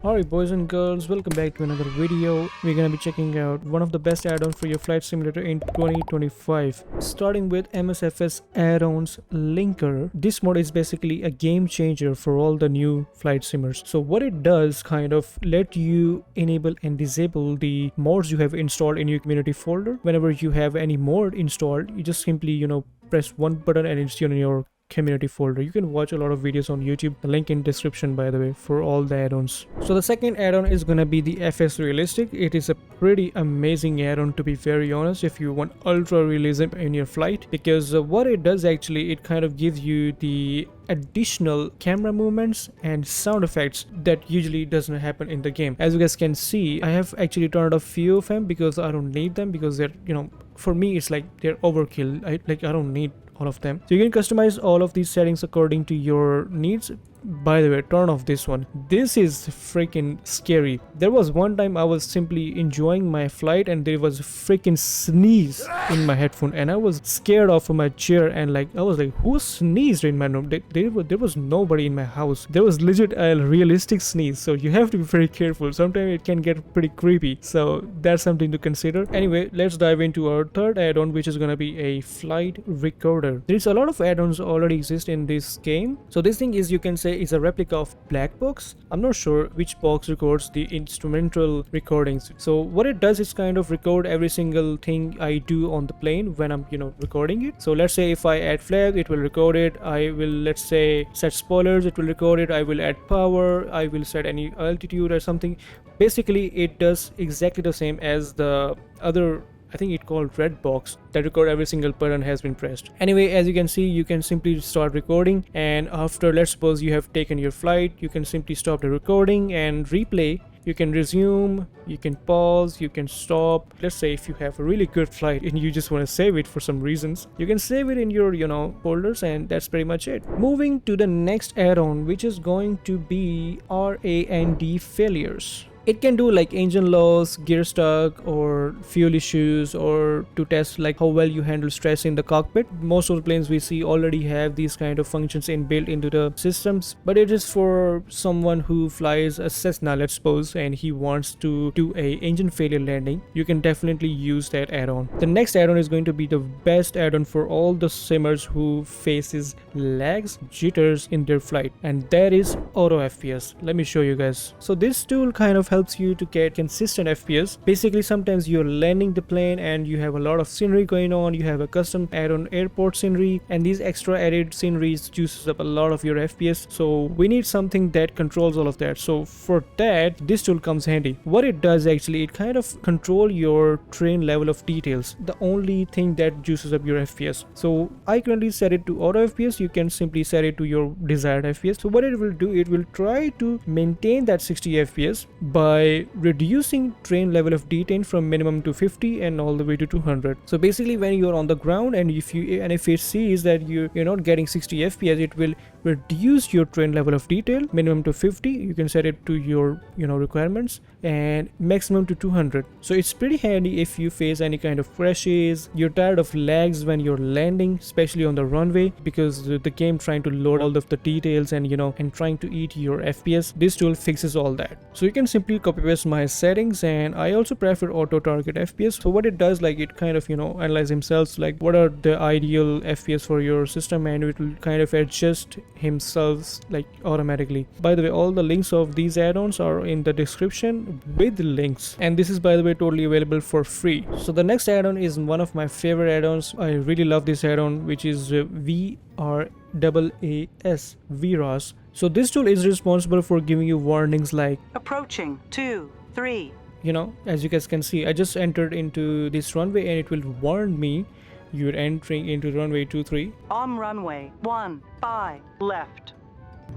Alright boys and girls, welcome back to another video. We're gonna be checking out one of the best add-ons for your flight simulator in 2025. Starting with MSFS Addons Linker. This mod is basically a game changer for all the new flight simmers. So what it does kind of let you enable and disable the mods you have installed in your community folder. Whenever you have any mod installed, you just simply press one button and it's in your community folder. You can watch a lot of videos on YouTube, the link in description by the way, for all the add-ons. So the second add-on is gonna be the FS Realistic. It is a pretty amazing add-on, to be very honest, if you want ultra realism in your flight, because what it does actually, it kind of gives you the additional camera movements and sound effects that usually doesn't happen in the game. As you guys can see, I have actually turned off few of them because I don't need them, because they're for me it's like they're overkill. I don't need all of them. So you can customize all of these settings according to your needs. By the way, turn off this one. This is freaking scary. There was one time I was simply enjoying my flight and there was a freaking sneeze in my headphone and I was scared off of my chair, and I was like, who sneezed in my room? There was nobody in my house. There was legit a realistic sneeze, so you have to be very careful. Sometimes it can get pretty creepy, so that's something to consider. Anyway, let's dive into our third add-on, which is gonna be a flight recorder. There's a lot of add-ons already exist in this game. So this thing is, you can say, is a replica of black box. I'm not sure which box records the instrumental recordings. So what it does is kind of record every single thing I do on the plane when I'm recording it. So let's say if I add flag, it will record it. I will, let's say, set spoilers, it will record it. I will add power, I will set any altitude or something. Basically it does exactly the same as the other, I think it called red box, that record every single button has been pressed. Anyway, as you can see, you can simply start recording, and after, let's suppose you have taken your flight, you can simply stop the recording and replay. You can resume, you can pause, you can stop. Let's say if you have a really good flight and you just want to save it for some reasons, you can save it in your folders, and that's pretty much it. Moving to the next add-on, which is going to be RAAS failures. It can do like engine loss, gear stuck, or fuel issues, or to test like how well you handle stress in the cockpit. Most of the planes we see already have these kind of functions inbuilt into the systems, but it is for someone who flies a Cessna, let's suppose, and he wants to do a engine failure landing. You can definitely use that add-on. The next add-on is going to be the best add-on for all the simmers who faces lags, jitters in their flight, and that is auto FPS. Let me show you guys. So this tool kind of helps you to get consistent FPS. Basically, sometimes you're landing the plane and you have a lot of scenery going on. You have a custom add-on airport scenery, and these extra added sceneries juices up a lot of your FPS. So we need something that controls all of that. So for that, this tool comes handy. What it does actually, it kind of control your train level of details, the only thing that juices up your FPS. So I currently set it to auto FPS. You can simply set it to your desired FPS. So what it will do, it will try to maintain that 60 FPS by reducing train level of detain from minimum to 50 and all the way to 200. So basically, when you're on the ground and if it sees that you're not getting 60 FPS, it will reduce your train level of detail minimum to 50. You can set it to your requirements, and maximum to 200. So it's pretty handy if you face any kind of crashes, you're tired of lags when you're landing, especially on the runway, because the game trying to load all of the details and and trying to eat your FPS. This tool fixes all that. So you can simply copy paste my settings, and I also prefer auto target FPS. So what it does, like, it kind of analyze himself, like what are the ideal FPS for your system, and it will kind of adjust himself like automatically. By the way, all the links of these add-ons are in the description with links, and this is, by the way, totally available for free. So the next add-on is one of my favorite add-ons. I really love this add-on, which is vRAAS, vRAAS. So this tool is responsible for giving you warnings like approaching 2, 3. As you guys can see, I just entered into this runway and it will warn me you're entering into runway 23. On runway 15 left.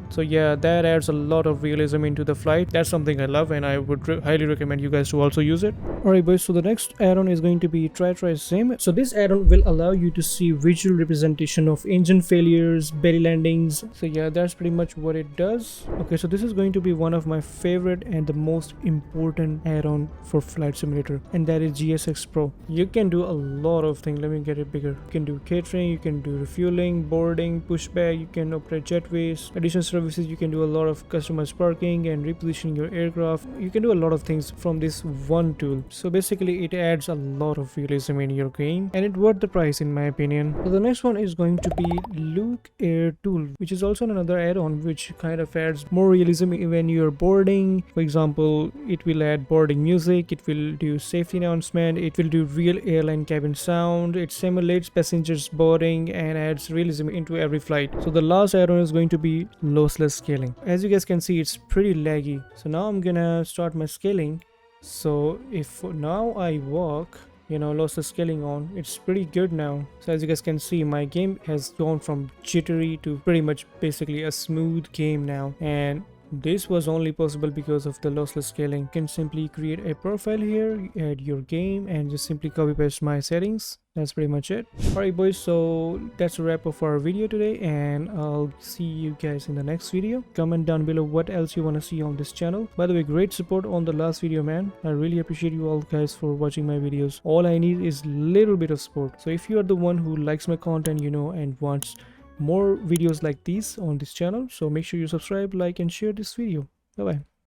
So yeah, that adds a lot of realism into the flight. That's something I love, and I would highly recommend you guys to also use it. Alright boys, so the next add-on is going to be TriTrisim. So this add-on will allow you to see visual representation of engine failures, belly landings. So yeah, that's pretty much what it does. Okay, so this is going to be one of my favorite and the most important add-on for Flight Simulator, and that is GSX Pro. You can do a lot of things. Let me get it bigger. You can do catering, you can do refueling, boarding, pushback, you can operate jetways, additional navigation services, you can do a lot of customized parking and repositioning your aircraft. You can do a lot of things from this one tool. So basically it adds a lot of realism in your game, and it's worth the price in my opinion. So the next one is going to be LukeAirTool, which is also another add-on which kind of adds more realism when you're boarding. For example, it will add boarding music, it will do safety announcement, it will do real airline cabin sound, it simulates passengers boarding and adds realism into every flight. So the last add-on is going to be lossless scaling. As you guys can see, it's pretty laggy. So now I'm gonna start my scaling. So if now I walk, you know, lossless scaling on, it's pretty good now. So as you guys can see, my game has gone from jittery to pretty much basically a smooth game now, and this was only possible because of the lossless scaling. You can simply create a profile here, add your game, and just simply copy paste my settings. That's pretty much it. Alright boys, so that's a wrap of our video today, and I'll see you guys in the next video. Comment down below what else you want to see on this channel. By the way, great support on the last video, man. I really appreciate you all guys for watching my videos. All I need is little bit of support. So if you are the one who likes my content, you know, and wants more videos like these on this channel, so make sure you subscribe, like, and share this video. Bye bye.